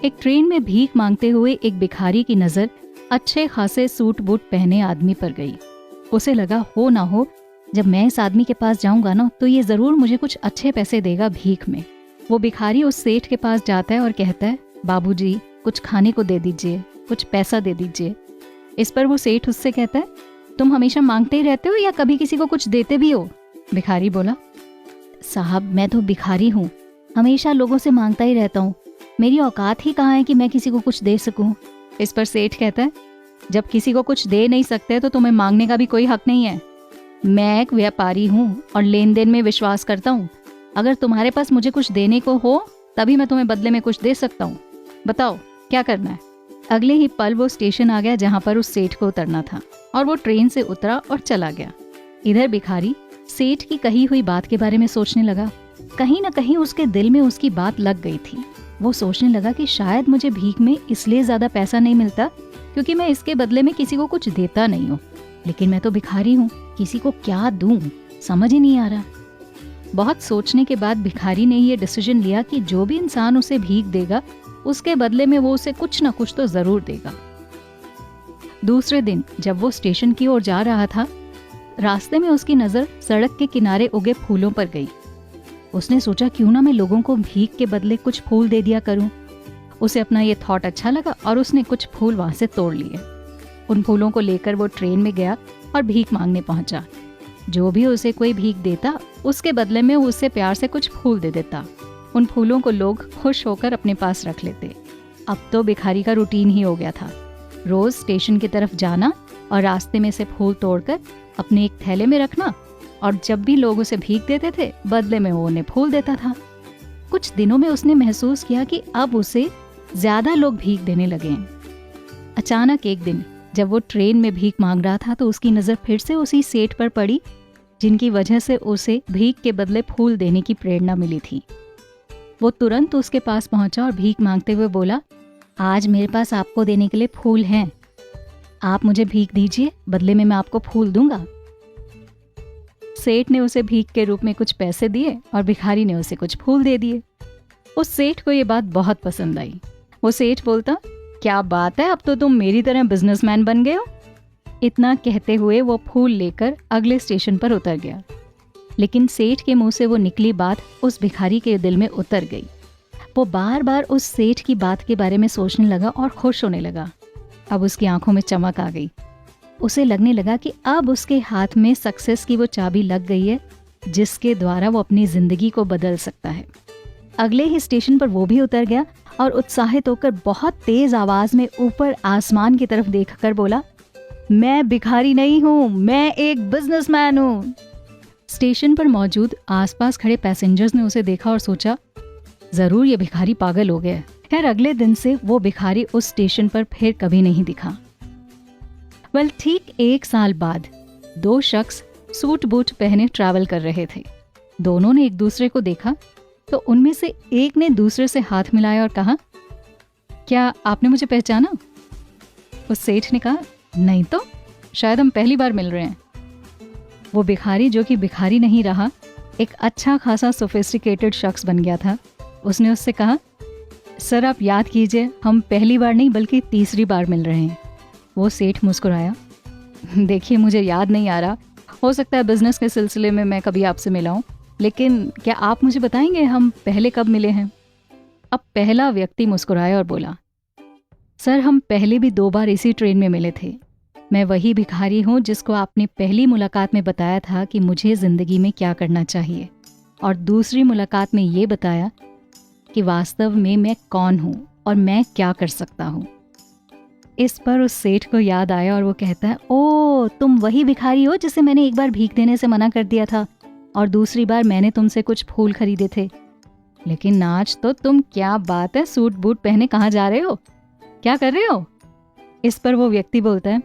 एक ट्रेन में भीख मांगते हुए एक भिखारी की नजर अच्छे खासे सूट बूट पहने आदमी पर गई। उसे लगा हो ना हो जब मैं इस आदमी के पास जाऊंगा ना तो ये जरूर मुझे कुछ अच्छे पैसे देगा भीख में। वो भिखारी उस सेठ के पास जाता है और कहता है, बाबूजी कुछ खाने को दे दीजिए, कुछ पैसा दे दीजिए। इस पर वो सेठ उससे कहता है, तुम हमेशा मांगते ही रहते हो या कभी किसी को कुछ देते भी हो? भिखारी बोला, साहब मैं तो भिखारी हूँ, हमेशा लोगों से मांगता ही रहता हूँ, मेरी औकात ही कहाँ है कि मैं किसी को कुछ दे सकूं। इस पर सेठ कहता है, जब किसी को कुछ दे नहीं सकते तो तुम्हें मांगने का भी कोई हक नहीं है। मैं एक व्यापारी हूँ और लेन देन में विश्वास करता हूँ। अगर तुम्हारे पास मुझे कुछ देने को हो तभी मैं तुम्हें बदले में कुछ दे सकता हूँ। बताओ क्या करना है? अगले ही पल वो स्टेशन आ गया जहाँ पर उस सेठ को उतरना था और वो ट्रेन से उतरा और चला गया। इधर भिखारी सेठ की कही हुई बात के बारे में सोचने लगा। कहीं ना कहीं उसके दिल में उसकी बात लग गई थी। वो सोचने लगा कि शायद मुझे भीख में इसलिए ज्यादा पैसा नहीं मिलता क्योंकि मैं इसके बदले में किसी को कुछ देता नहीं हूँ, लेकिन मैं तो भिखारी हूँ, किसी को क्या दूं समझ ही नहीं आ रहा। बहुत सोचने के बाद भिखारी ने ये डिसीजन लिया कि जो भी इंसान उसे भीख देगा उसके बदले में वो उसे कुछ ना कुछ तो जरूर देगा। दूसरे दिन जब वो स्टेशन की ओर जा रहा था, रास्ते में उसकी नजर सड़क के किनारे उगे फूलों पर गई। उसने सोचा क्यों ना मैं लोगों को भीख के बदले कुछ फूल दे दिया करूं। उसे अपना ये थॉट अच्छा लगा और उसने कुछ फूल वहां से तोड़ लिए। उन फूलों को लेकर वो ट्रेन में गया और भीख मांगने पहुंचा। जो भी उसे कोई भीख देता उसके बदले में उससे प्यार से कुछ फूल दे देता। उन फूलों को लोग खुश होकर अपने पास रख लेते। अब तो भिखारी का रूटीन ही हो गया था, रोज स्टेशन की तरफ जाना और रास्ते में से फूल तोड़कर अपने एक थैले में रखना, और जब भी लोग उसे भीख देते थे बदले में वो उन्हें फूल देता था। कुछ दिनों में उसने महसूस किया कि अब उसे ज्यादा लोग भीख देने लगे हैं। अचानक एक दिन जब वो ट्रेन में भीख मांग रहा था तो उसकी नजर फिर से उसी सेठ पर पड़ी जिनकी वजह से उसे भीख के बदले फूल देने की प्रेरणा मिली थी। वो तुरंत उसके पास पहुंचा और भीख मांगते हुए बोला, आज मेरे पास आपको देने के लिए फूल हैं, आप मुझे भीख दीजिए, बदले में मैं आपको फूल दूंगा। सेठ ने उसे भीख के रूप में कुछ पैसे दिए और भिखारी ने उसे कुछ फूल दे दिए। उस सेठ को ये बात बहुत पसंद आई। वो सेठ बोलता, क्या बात है, अब तो तुम मेरी तरह बिजनेसमैन बन गए हो। इतना कहते हुए वो फूल लेकर अगले स्टेशन पर उतर गया। लेकिन सेठ के मुंह से वो निकली बात उस भिखारी के दिल में उतर गई। वो बार बार उस सेठ की बात के बारे में सोचने लगा और खुश होने लगा। अब उसकी आंखों में चमक आ गई। उसे लगने लगा कि अब उसके हाथ में सक्सेस की वो चाबी लग गई है जिसके द्वारा वो अपनी जिंदगी को बदल सकता है। अगले ही स्टेशन पर वो भी उतर गया और उत्साहित होकर बहुत तेज आवाज में ऊपर आसमान की तरफ देखकर बोला, मैं भिखारी नहीं हूँ, मैं एक बिजनेसमैन हूँ। स्टेशन पर मौजूद आसपास खड़े पैसेंजर्स ने उसे देखा और सोचा, जरूर ये भिखारी पागल हो गया। खैर अगले दिन से वो भिखारी उस स्टेशन पर फिर कभी नहीं दिखा। ठीक 1 साल बाद 2 शख्स सूट बूट पहने ट्रैवल कर रहे थे। दोनों ने एक दूसरे को देखा तो उनमें से एक ने दूसरे से हाथ मिलाया और कहा, क्या आपने मुझे पहचाना? उस सेठ ने कहा, नहीं तो, शायद हम पहली बार मिल रहे हैं। वो भिखारी जो कि भिखारी नहीं रहा, एक अच्छा खासा सोफिस्टिकेटेड शख्स बन गया था। उसने उससे कहा, सर आप याद कीजिए, हम पहली बार नहीं बल्कि तीसरी बार मिल रहे हैं। वो सेठ मुस्कुराया, देखिए मुझे याद नहीं आ रहा, हो सकता है बिजनेस के सिलसिले में मैं कभी आपसे मिला हूं, लेकिन क्या आप मुझे बताएंगे हम पहले कब मिले हैं? अब पहला व्यक्ति मुस्कुराया और बोला, सर हम पहले भी 2 बार इसी ट्रेन में मिले थे। मैं वही भिखारी हूँ जिसको आपने पहली मुलाकात में बताया था कि मुझे जिंदगी में क्या करना चाहिए, और दूसरी मुलाकात में ये बताया कि वास्तव में मैं कौन हूँ और मैं क्या कर सकता हूँ। इस पर उस सेठ को याद आया और वो कहता है, ओ तुम वही भिखारी हो जिसे मैंने एक बार भीख देने से मना कर दिया था और दूसरी बार मैंने तुमसे कुछ फूल खरीदे थे। लेकिन आज तो तुम, क्या बात है, सूट बूट पहने कहाँ जा रहे हो, क्या कर रहे हो? इस पर वो व्यक्ति बोलता है,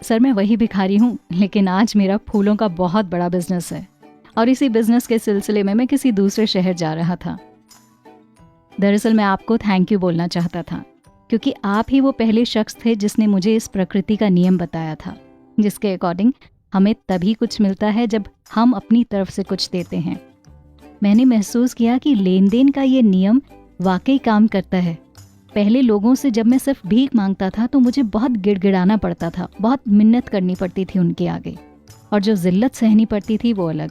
सर मैं वही भिखारी हूँ, लेकिन आज मेरा फूलों का बहुत बड़ा बिजनेस है और इसी बिजनेस के सिलसिले में मैं किसी दूसरे शहर जा रहा था। दरअसल मैं आपको थैंक यू बोलना चाहता था क्योंकि आप ही वो पहले शख्स थे जिसने मुझे इस प्रकृति का नियम बताया था जिसके अकॉर्डिंग हमें तभी कुछ मिलता है जब हम अपनी तरफ से कुछ देते हैं। मैंने महसूस किया कि लेन देन का ये नियम वाकई काम करता है। पहले लोगों से जब मैं सिर्फ भीख मांगता था तो मुझे बहुत गिड़गिड़ाना पड़ता था, बहुत मिन्नत करनी पड़ती थी उनके आगे, और जो जिल्लत सहनी पड़ती थी वो अलग।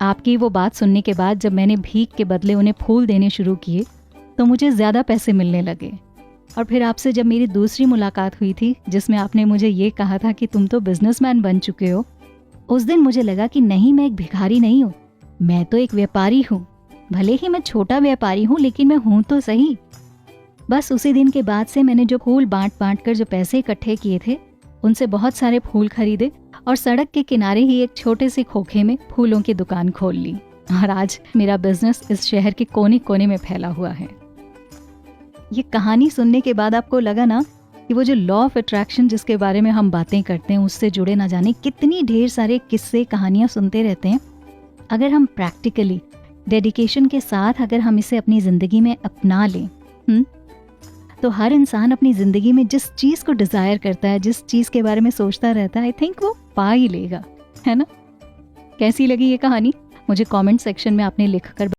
आपकी वो बात सुनने के बाद जब मैंने भीख के बदले उन्हें फूल देने शुरू किए तो मुझे ज़्यादा पैसे मिलने लगे। और फिर आपसे जब मेरी दूसरी मुलाकात हुई थी जिसमें आपने मुझे ये कहा था कि तुम तो बिजनेसमैन बन चुके हो, उस दिन मुझे लगा कि नहीं, मैं एक भिखारी नहीं हूँ, मैं तो एक व्यापारी हूँ। भले ही मैं छोटा व्यापारी हूँ लेकिन मैं हूँ तो सही। बस उसी दिन के बाद से मैंने जो फूल बांट बांट कर जो पैसे इकट्ठे किए थे उनसे बहुत सारे फूल खरीदे और सड़क के किनारे ही एक छोटे से खोखे में फूलों की दुकान खोल ली। और आज मेरा बिजनेस इस शहर के कोने कोने में फैला हुआ है। ये कहानी सुनने के बाद आपको लगा ना कि वो जो लॉ ऑफ अट्रैक्शन जिसके बारे में हम बातें करते हैं उससे जुड़े ना जाने कितनी ढेर सारे किस्से कहानियां सुनते रहते हैं। अगर हम प्रैक्टिकली डेडिकेशन के साथ अगर हम इसे अपनी ज़िंदगी में अपना लें तो हर इंसान अपनी ज़िंदगी में जिस चीज़ को डिज़ायर करता है, जिस चीज़ के बारे में सोचता रहता है, आई थिंक वो पा ही लेगा, है ना। कैसी लगी ये कहानी मुझे कमेंट सेक्शन में आपने लिख कर